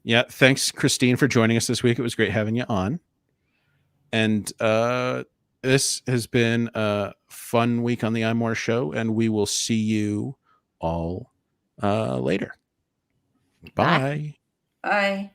Yeah, thanks, Christine, for joining us this week. It was great having you on. And this has been a fun week on the iMore show, and we will see you all later. Bye. Bye.